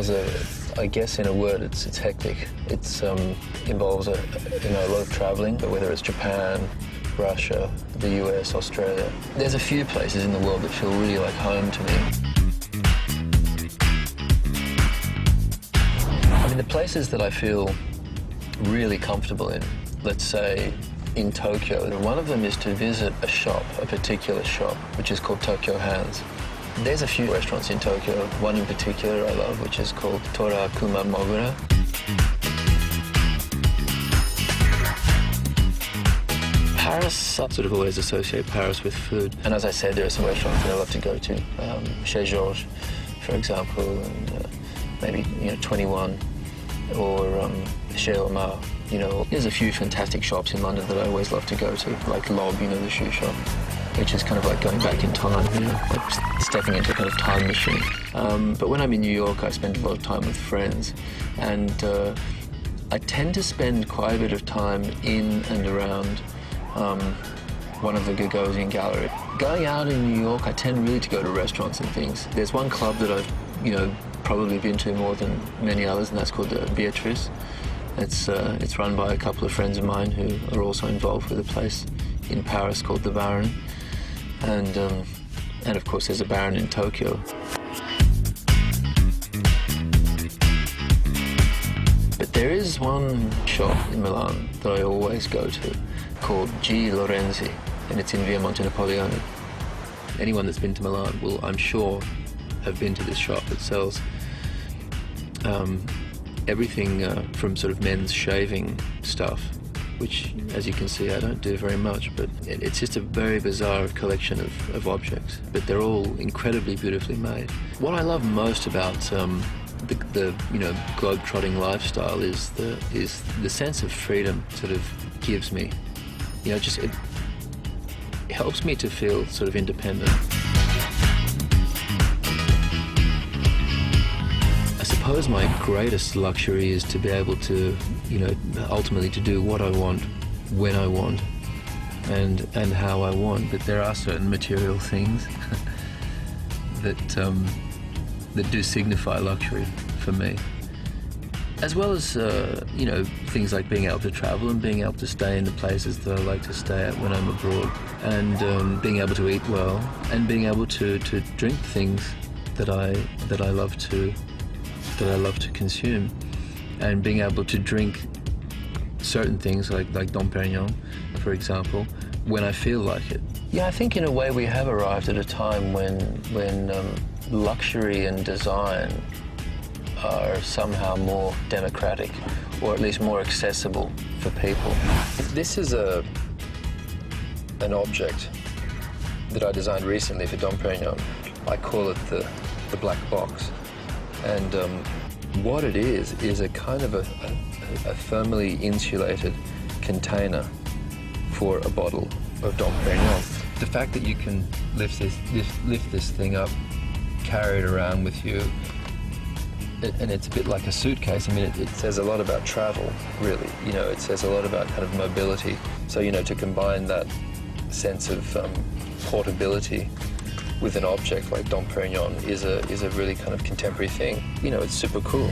styles are, I guess in a word, it's hectic. It's involves a lot of traveling, but whether it's Japan, Russia, the US, Australia. There's a few places in the world that feel really like home to me. I mean, the places that I feel really comfortable in, let's say in Tokyo, one of them is to visit a shop, a particular shop, which is called Tokyu Hands. There's a few restaurants in Tokyo, one in particular I love, which is called Tora Mogura. Paris, I sort of always associate Paris with food. And as I said, there are some restaurants that I love to go to. Chez Georges, for example, and maybe 21, or Chez Omar. There's a few fantastic shops in London that I always love to go to, like Lobb, the shoe shop, which is kind of like going back in time, like stepping into a kind of time machine. But when I'm in New York, I spend a lot of time with friends, and I tend to spend quite a bit of time in and around one of the Gagosian Galleries. Going out in New York, I tend really to go to restaurants and things. There's one club that I've, probably been to more than many others, and that's called Beatrice. It's run by a couple of friends of mine who are also involved with a place in Paris called the Baron, and of course there's a Baron in Tokyo. But there is one shop in Milan that I always go to called Lorenzi, and it's in Via Montenapoleone. Anyone that's been to Milan will, I'm sure, have been to this shop that sells everything from sort of men's shaving stuff, which, as you can see, I don't do very much, but it's just a very bizarre collection of objects, but they're all incredibly beautifully made. What I love most about the globe-trotting lifestyle is the sense of freedom sort of gives me. It helps me to feel sort of independent. I suppose my greatest luxury is to be able to, ultimately to do what I want, when I want, and how I want. But there are certain material things that do signify luxury for me. As well as, things like being able to travel and being able to stay in the places that I like to stay at when I'm abroad, and being able to eat well, and being able to drink things that I love to consume, and being able to drink certain things like Dom Perignon, for example, when I feel like it. Yeah, I think in a way we have arrived at a time when luxury and design are somehow more democratic, or at least more accessible for people. This is an object that I designed recently for Dom Perignon. I call it the black box. And what it is a kind of a firmly insulated container for a bottle of Dom Perignon. The fact that you can lift this thing up, carry it around with you, and it's a bit like a suitcase. I mean, it says a lot about travel, really. It says a lot about kind of mobility. So, to combine that sense of portability with an object like Dom Perignon is a really kind of contemporary thing. It's super cool.